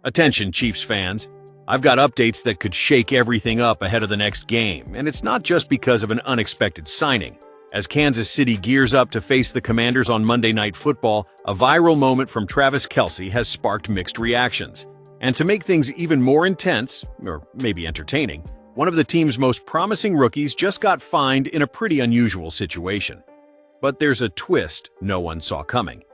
Attention, Chiefs fans. I've got updates that could shake everything up ahead of the next game, and it's not just because of an unexpected signing. As Kansas City gears up to face the Commanders on Monday Night Football, a viral moment from Travis Kelce has sparked mixed reactions. And to make things even more intense, or maybe entertaining, one of the team's most promising rookies just got fined in a pretty unusual situation. But there's a twist no one saw coming.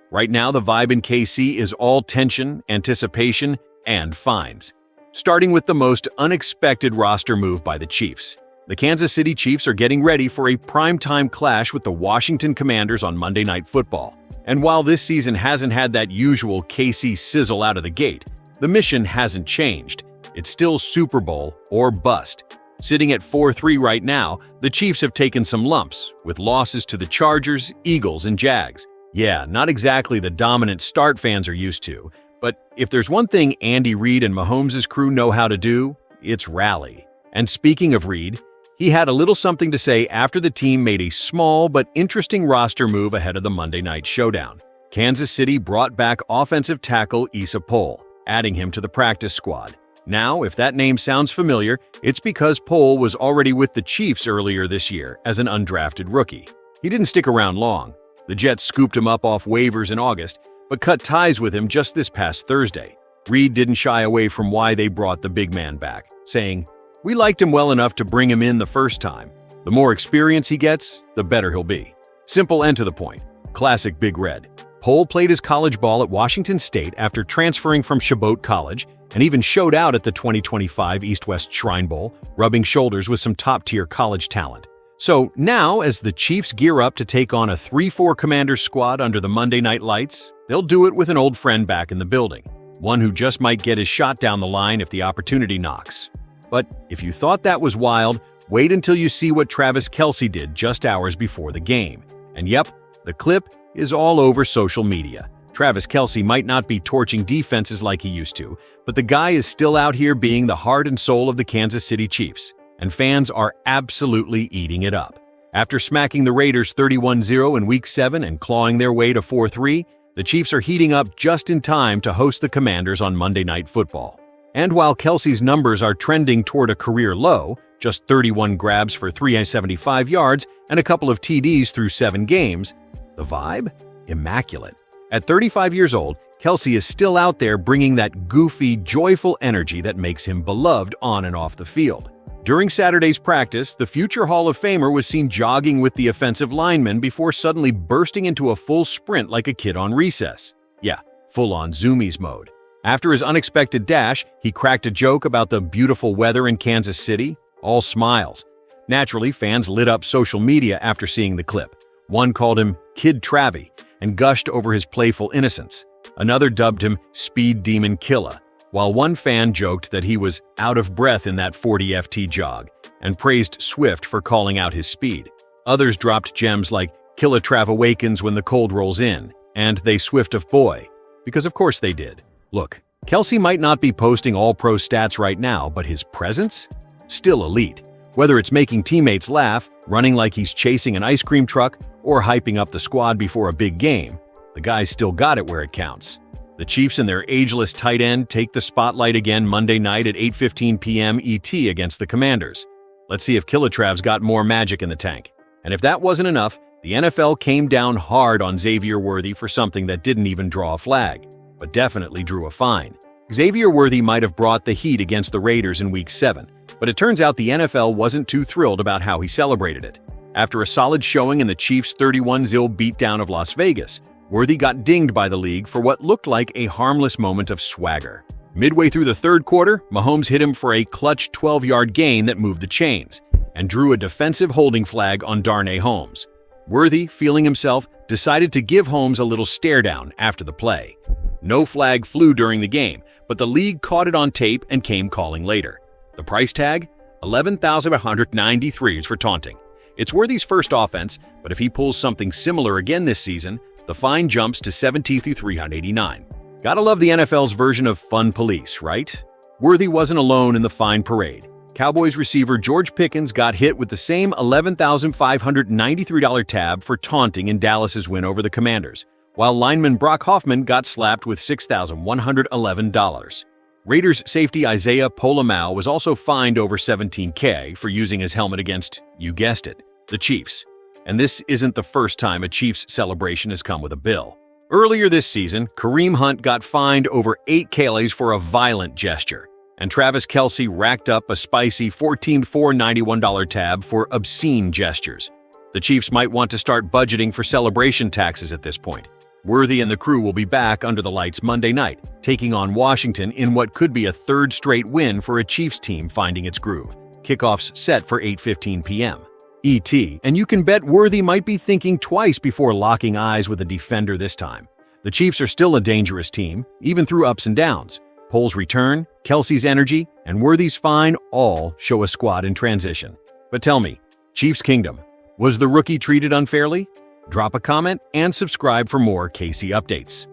Right now, the vibe in KC is all tension, anticipation, and fines. Starting with the most unexpected roster move by the Chiefs. The Kansas City Chiefs are getting ready for a primetime clash with the Washington Commanders on Monday Night Football. And while this season hasn't had that usual KC sizzle out of the gate, the mission hasn't changed. It's still Super Bowl or bust. Sitting at 4-3 right now, the Chiefs have taken some lumps, with losses to the Chargers, Eagles, and Jags. Yeah, not exactly the dominant start fans are used to, but if there's one thing Andy Reid and Mahomes' crew know how to do, it's rally. And speaking of Reid, he had a little something to say after the team made a small but interesting roster move ahead of the Monday Night Showdown. Kansas City brought back offensive tackle Issa Poole, adding him to the practice squad. Now, if that name sounds familiar, it's because Poole was already with the Chiefs earlier this year as an undrafted rookie. He didn't stick around long. The Jets scooped him up off waivers in August, but cut ties with him just this past Thursday. Reid didn't shy away from why they brought the big man back, saying, "We liked him well enough to bring him in the first time. The more experience he gets, the better he'll be." Simple and to the point. Classic Big Red. Poole played his college ball at Washington State after transferring from Chabot College and even showed out at the 2025 East-West Shrine Bowl, rubbing shoulders with some top-tier college talent. So now, as the Chiefs gear up to take on a 3-4 Commanders squad under the Monday Night Lights, they'll do it with an old friend back in the building, one who just might get his shot down the line if the opportunity knocks. But if you thought that was wild, wait until you see what Travis Kelce did just hours before the game. And yep, the clip is all over social media. Travis Kelce might not be torching defenses like he used to, but the guy is still out here being the heart and soul of the Kansas City Chiefs. And fans are absolutely eating it up. After smacking the Raiders 31-0 in Week 7 and clawing their way to 4-3, the Chiefs are heating up just in time to host the Commanders on Monday Night Football. And while Kelce's numbers are trending toward a career low, just 31 grabs for 375 yards and a couple of TDs through 7 games, the vibe? Immaculate. At 35 years old, Kelce is still out there bringing that goofy, joyful energy that makes him beloved on and off the field. During Saturday's practice, the future Hall of Famer was seen jogging with the offensive lineman before suddenly bursting into a full sprint like a kid on recess. Yeah, full-on Zoomies mode. After his unexpected dash, he cracked a joke about the beautiful weather in Kansas City, all smiles. Naturally, fans lit up social media after seeing the clip. One called him Kid Travie and gushed over his playful innocence. Another dubbed him Speed Demon Killa, while one fan joked that he was out of breath in that 40 FT jog and praised Swift for calling out his speed. Others dropped gems like Killa Trav awakens when the cold rolls in, and they Swift of boy, because of course they did. Look, Kelce might not be posting all-pro stats right now, but his presence? Still elite. Whether it's making teammates laugh, running like he's chasing an ice cream truck, or hyping up the squad before a big game, the guy's still got it where it counts. The Chiefs and their ageless tight end take the spotlight again Monday night at 8:15 p.m. ET against the Commanders. Let's see if Killa Trav's got more magic in the tank. And if that wasn't enough, the NFL came down hard on Xavier Worthy for something that didn't even draw a flag, but definitely drew a fine. Xavier Worthy might have brought the heat against the Raiders in Week 7, but it turns out the NFL wasn't too thrilled about how he celebrated it. After a solid showing in the Chiefs' 31-0 beatdown of Las Vegas, Worthy got dinged by the league for what looked like a harmless moment of swagger. Midway through the third quarter, Mahomes hit him for a clutch 12-yard gain that moved the chains and drew a defensive holding flag on Darnay Holmes. Worthy, feeling himself, decided to give Holmes a little stare down after the play. No flag flew during the game, but the league caught it on tape and came calling later. The price tag? $11,193 for taunting. It's Worthy's first offense, but if he pulls something similar again this season, the fine jumps to $17,389. Gotta love the NFL's version of fun police, right? Worthy wasn't alone in the fine parade. Cowboys receiver George Pickens got hit with the same $11,593 tab for taunting in Dallas's win over the Commanders, while lineman Brock Hoffman got slapped with $6,111. Raiders safety Isaiah Pola-Mao was also fined over $17K for using his helmet against, you guessed it, the Chiefs. And this isn't the first time a Chiefs celebration has come with a bill. Earlier this season, Kareem Hunt got fined over $8Ks for a violent gesture, and Travis Kelce racked up a spicy $14,491 tab for obscene gestures. The Chiefs might want to start budgeting for celebration taxes at this point. Worthy and the crew will be back under the lights Monday night, taking on Washington in what could be a third straight win for a Chiefs team finding its groove. Kickoffs set for 8:15 p.m. ET, and you can bet Worthy might be thinking twice before locking eyes with a defender this time. The Chiefs are still a dangerous team, even through ups and downs. Poles' return, Kelce's energy, and Worthy's fine all show a squad in transition. But tell me, Chiefs Kingdom, was the rookie treated unfairly? Drop a comment and subscribe for more KC updates.